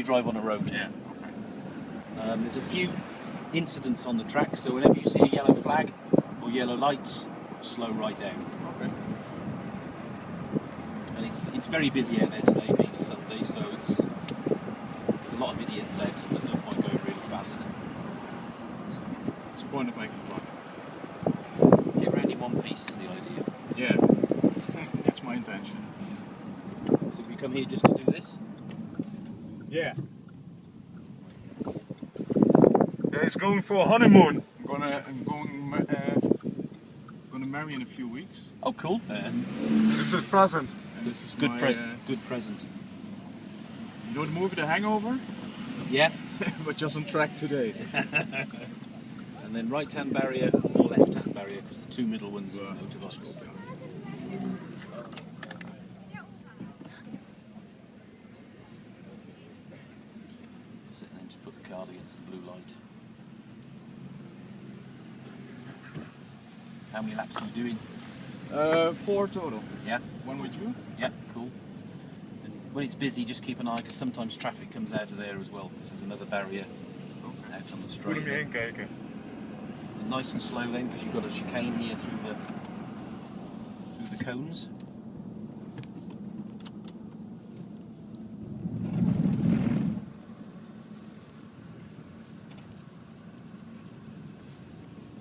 drive on a road. Yeah. Okay. There's a few incidents on the track, so whenever you see a yellow flag or yellow lights, slow right down. Okay. And it's very busy out there today, being a Sunday, so there's a lot of idiots out, so there's no point going really fast. What's the point of making fun? Get round in one piece is the idea. Yeah. That's my intention. So we come here just to do this? Yeah. Yeah, he's going for a honeymoon. I'm gonna marry in a few weeks. Oh, cool. This is present. And this is good my, good present. You know the movie The Hangover? Yeah. But just on track today. And then right-hand barrier or left-hand barrier, because the two middle ones are motorbikes. So then just put the card against the blue light. How many laps are you doing? 4 total. Yeah. One with you? Yeah, cool. And when it's busy, just keep an eye, because sometimes traffic comes out of there as well. This is another barrier out on the straight. And nice and slow then, because you've got a chicane here through the cones.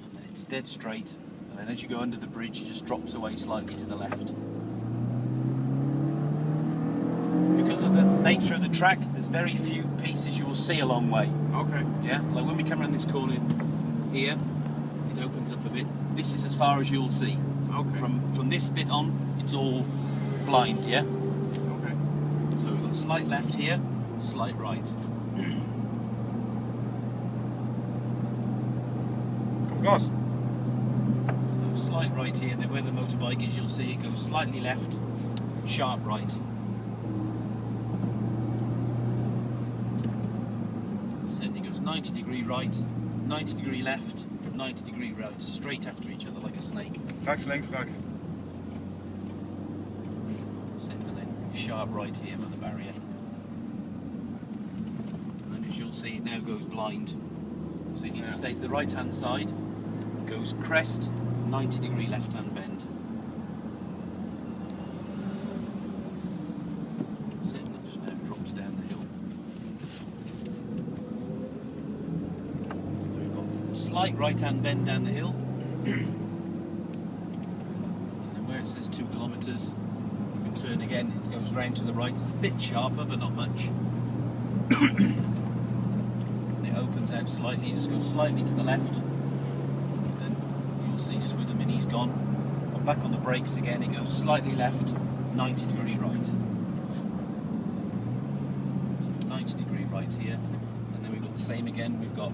And then it's dead straight. And then as you go under the bridge, it just drops away slightly to the left. Because of the nature of the track, there's very few pieces you will see a long way. Okay. Yeah, like when we come around this corner here, it opens up a bit. This is as far as you'll see. Okay. From this bit on, it's all blind, yeah? Okay. So we've got slight left here, slight right. Come gas. So slight right here, then where the motorbike is, you'll see it goes slightly left, sharp right. So it goes 90-degree right, 90-degree left, 90-degree right, straight after each other like a snake. Rechts, links, rechts. So, and then sharp right here for the barrier. And as you'll see, it now goes blind. So you need to stay to the right-hand side. It goes crest, 90-degree left-hand bend. So it just now drops down the hill. We've got a slight right-hand bend down the hill. And then where it says 2 kilometres, you can turn again. It goes round to the right. It's a bit sharper, but not much. And it opens out slightly. Just go slightly to the left. Then you'll see just where the Mini's gone. I'm back on the brakes again. It goes slightly left, 90-degree right. So 90-degree right here, and then we've got the same again. We've got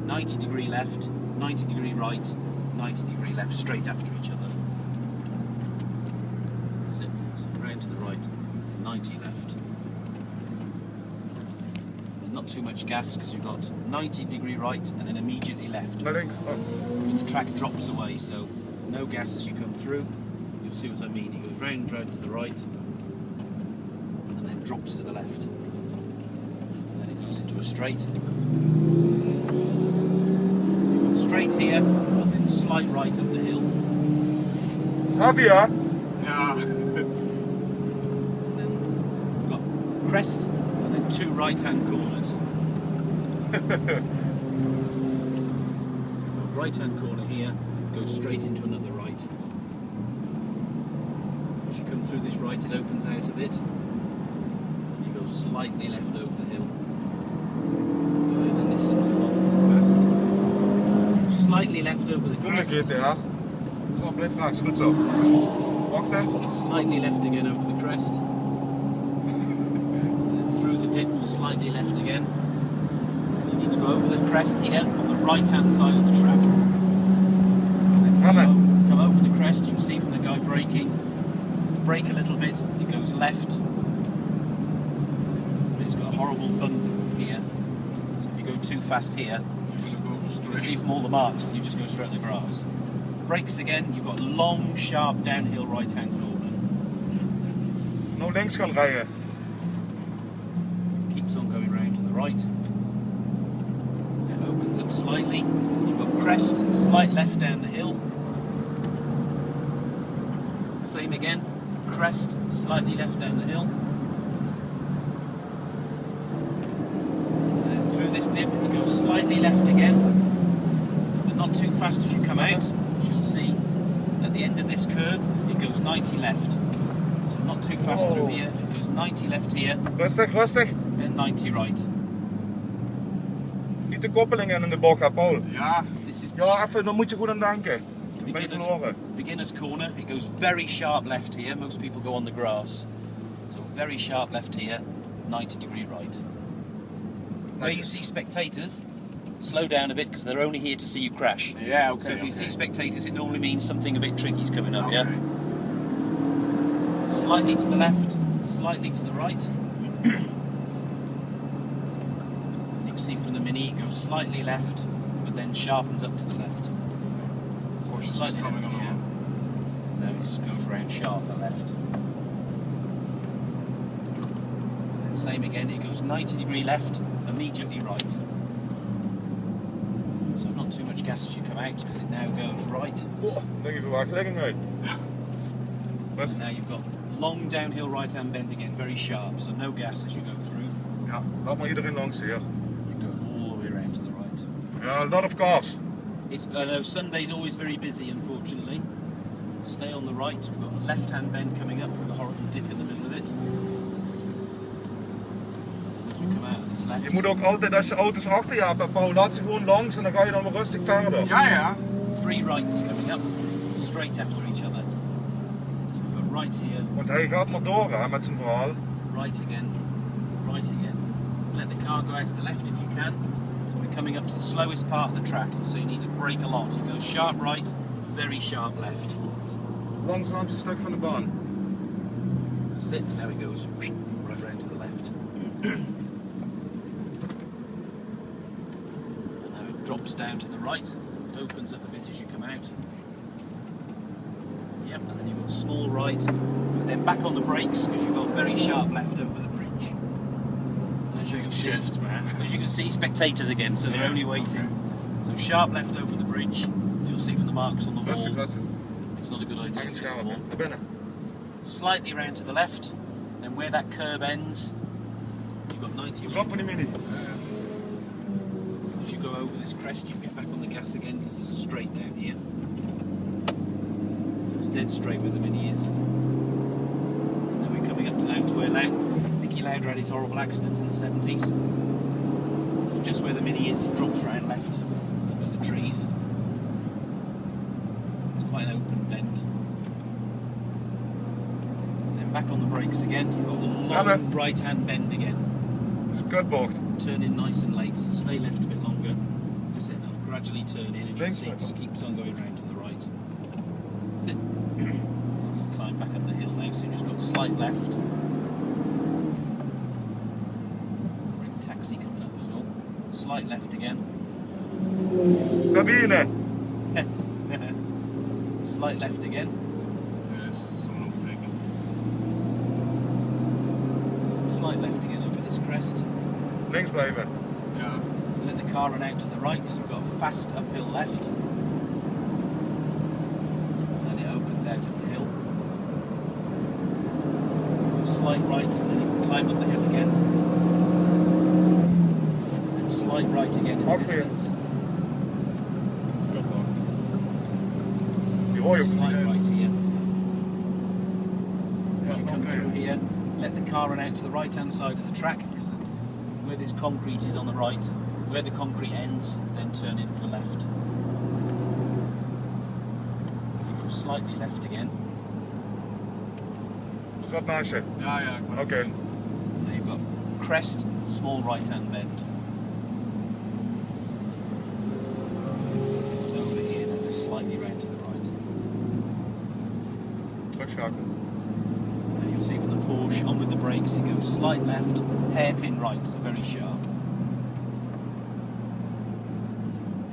90-degree left, 90-degree right, 90-degree left, straight after each other. So round to the right, 90 left. And not too much gas, because you've got 90-degree right and then immediately left. And the track drops away, so no gas as you come through. You'll see what I mean. It goes round to the right and then drops to the left. And then it goes into a straight. Straight here, and then slight right up the hill. Xavier? Yeah. And then we've got crest, and then 2 right-hand corners. Right-hand corner here, goes straight into another right. As you come through this right, it opens out a bit. And you go slightly left over the hill. Going in this sort of fast. Slightly left over the crest. Slightly left again over the crest. And then through the dip, slightly left again. You need to go over the crest here on the right hand side of the track. And then come over the crest, you can see from the guy braking. Brake a little bit, it goes left. But it's got a horrible bump here. So if you go too fast here, you can see from all the marks, you just go straight on the grass. Brakes again, you've got a long, sharp downhill right-hand corner. No links gaan rijden. Keep keeps on going round to the right. It opens up slightly. You've got crest, slight left down the hill. Same again, crest, slightly left down the hill. And then through this dip, it goes slightly left again, but not too fast as you come out. As you'll see, at the end of this curve, it goes 90 left. So not too fast through here, it goes 90 left here. Rustig. Then 90 right. Niet de koppelingen in de bok, hè, Paul? Ja, this is even, dan moet je goed aan denken. beginner's corner. It goes very sharp left here. Most people go on the grass. So very sharp left here, 90-degree right. Where you see spectators, slow down a bit because they're only here to see you crash. Yeah, okay. So if you see spectators, it normally means something a bit tricky is coming up, yeah? Slightly to the left, slightly to the right. And you can see from the Mini, it goes slightly left, but then sharpens up to the left. So slightly left here. Now it goes round sharper left. And then same again, it goes 90-degree left, immediately right. So not too much gas as you come out because it now goes right. And now you've got long downhill right-hand bend again, very sharp, so no gas as you go through. Ja, laat maar iedereen langs hier. It goes all the way around to the right. Yeah, a lot of cars. I know Sunday's always very busy, unfortunately. Stay on the right. We've got a left-hand bend coming up with a horrible dip in the middle of it. As we come out of this left. Je moet ook altijd, als je auto's achter je hebt, Paul, laat ze gewoon langs en dan ga je dan weer rustig verder. Ja, ja. 3 rights coming up, straight after each other. So we've got right here. Want hij gaat maar door, hè, met zijn verhaal. Right again, right again. Let the car go out to the left if you can. We're coming up to the slowest part of the track, so you need to brake a lot. It goes sharp right, very sharp left. Langzaamste stuk van de baan. That's it, and now it goes right round to the left. And now it drops down to the right, opens up a bit as you come out. Yep, and then you've got small right, but then back on the brakes because you've got very sharp left over the bridge. As you can see, man. As you can see, spectators again, so they're only waiting. So sharp left over the bridge. You'll see from the marks on the wall. It's not a good idea to go more. Slightly round to the left, then where that curb ends, you've got 90. Stop for the Mini. As you go over this crest, you get back on the gas again because there's a straight down here. So it's dead straight where the Mini is. And then we're coming up to now to where Nicky Lauda had his horrible accident in the 70s. So just where the Mini is, it drops round left under the trees. It's quite an open bend. Then back on the brakes again, you've got the long right-hand bend again. It's a good bocht. Turn in nice and late, so stay left a bit longer. That's it, now gradually turn in and you'll see it just keeps on going round to the right. That's it. You'll climb back up the hill now, so you've just got slight left. Ring taxi coming up as well. Slight left again. Sabine! Slight left again. Yes, someone overtaken. Slight left again over this crest. Links blijven. Yeah. Let the car run out to the right. You've got a fast uphill left. And it opens out of the hill. Slight right, and then you can climb up the hill again. And slight right again in the distance. Slight right here. As you come through here, let the car run out to the right-hand side of the track, because where this concrete is on the right, where the concrete ends, then turn in for left. You go slightly left again. Is that nice? Yeah. Okay. Now you've got crest, small right-hand bend. So it's over here, then just slightly round to the right. And you'll see from the Porsche, on with the brakes, it goes slight left, hairpin right, so very sharp.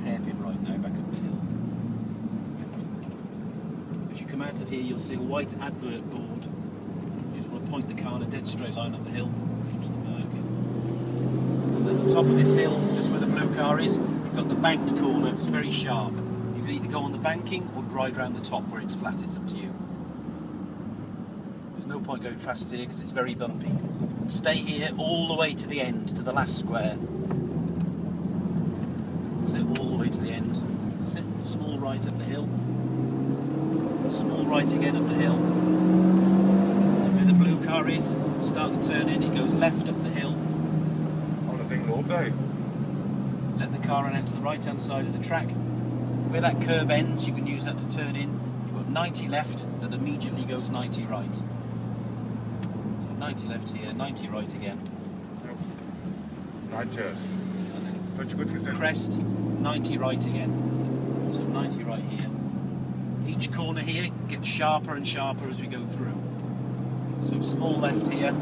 Hairpin right now, back up the hill. As you come out of here, you'll see a white advert board. You just want to point the car in a dead straight line up the hill, onto the Merc. the top of this hill, just where the blue car is, you've got the banked corner. It's very sharp. You can either go on the banking or drive around the top where it's flat. It's up to you. There's no point going fast here because it's very bumpy. Stay here all the way to the end, to the last square. So all the way to the end. Sit small right up the hill. Small right again up the hill. And where the blue car is, start to turn in, it goes left up the hill. On a thing all day. Let the car run out to the right hand side of the track. Where that curb ends, you can use that to turn in. You've got 90 left, that immediately goes 90 right. So 90 left here, 90 right again. Right, cheers. And then That's good to see. crest, 90 right again. So 90 right here. Each corner here gets sharper and sharper as we go through. So small left here,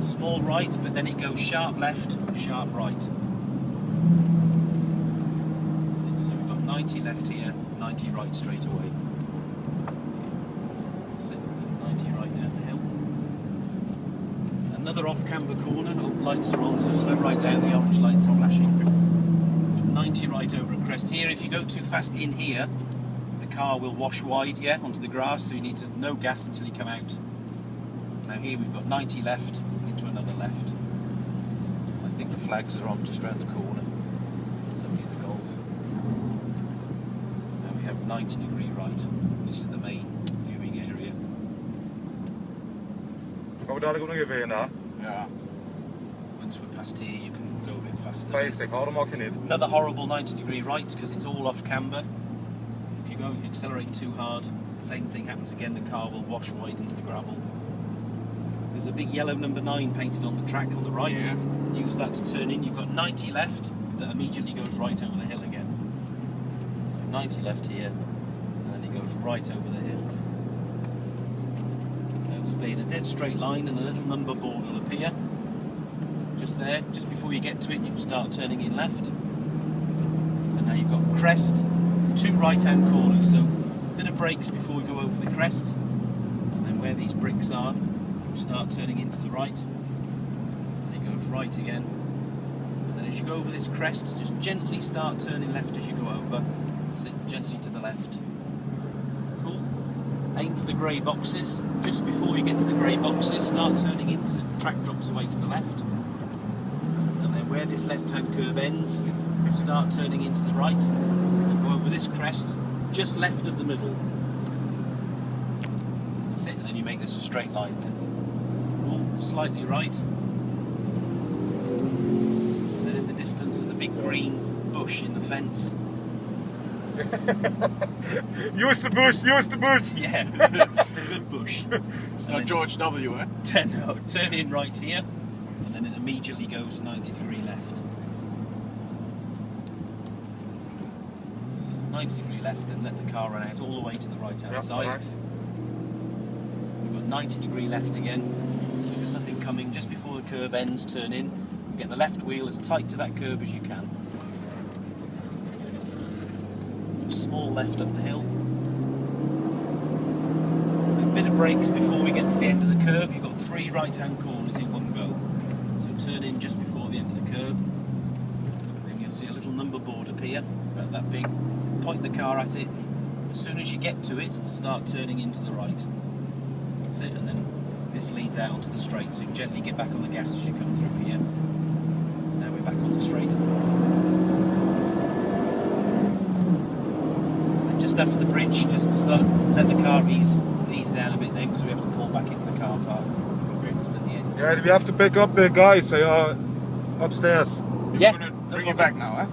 small right, but then it goes sharp left, sharp right. So we've got 90 left here, 90 right straight away. So 90 right down the hill. Another off-camber corner. Oh, lights are on, so slow right down, the orange lights are flashing. 90 right over a crest here. If you go too fast in here, the car will wash wide, yeah, onto the grass, so you need to no gas until you come out. Now here we've got 90 left into another left. I think the flags are on just round the corner. Somebody in the Golf. Now we have 90 degree right. This is the main viewing area. Gaan we dadelijk ook nog even heen, hè? Ja. Once we're past here, you can go a bit faster. 50, hou mag je niet. Another horrible 90 degree right because it's all off camber. If you go accelerate too hard, same thing happens again, the car will wash wide into the gravel. There's a big yellow number 9 painted on the track on the right. Yeah. Use that to turn in. You've got 90 left that immediately goes right over the hill again. So 90 left here, and then it goes right over the hill. Now stay in a dead straight line and a little number board will appear. Just there, just before you get to it, you can start turning in left. And now you've got crest, 2 right-hand corners, so a bit of brakes before we go over the crest. And then where these bricks are, you start turning into the right. And it goes right again. And then as you go over this crest, just gently start turning left as you go over. Sit gently to the left. Cool. Aim for the grey boxes. Just before you get to the grey boxes, start turning in because the track drops away to the left. Where this left-hand curve ends, start turning into the right and go over this crest just left of the middle. That's it, and then you make this a straight line then. Cool. Slightly right. And then in the distance there's a big green bush in the fence. Use the bush, use the bush! Yeah, good bush. It's not George W, eh? Turn in right here. And then it immediately goes 90 degree left. 90 degree left, then let the car run out all the way to the right hand side. Nice. We've got 90 degree left again, so there's nothing coming. Just before the curb ends, turn in. Get the left wheel as tight to that curb as you can. Small left up the hill. A bit of brakes before we get to the end of the curb. You've got 3 right hand corners in one go. Turn in just before the end of the curb. Then you'll see a little number board appear, about that big. Point the car at it. As soon as you get to it, start turning into the right. That's it, and then this leads out onto the straight, so you can gently get back on the gas as you come through here. Now we're back on the straight. Then just after the bridge, just let the car ease down a bit then, because we have to pull back into the car park. Just at the end. Yeah, we have to pick up the guys, they are upstairs. We're Yeah, gonna no bring you problem. back now, eh?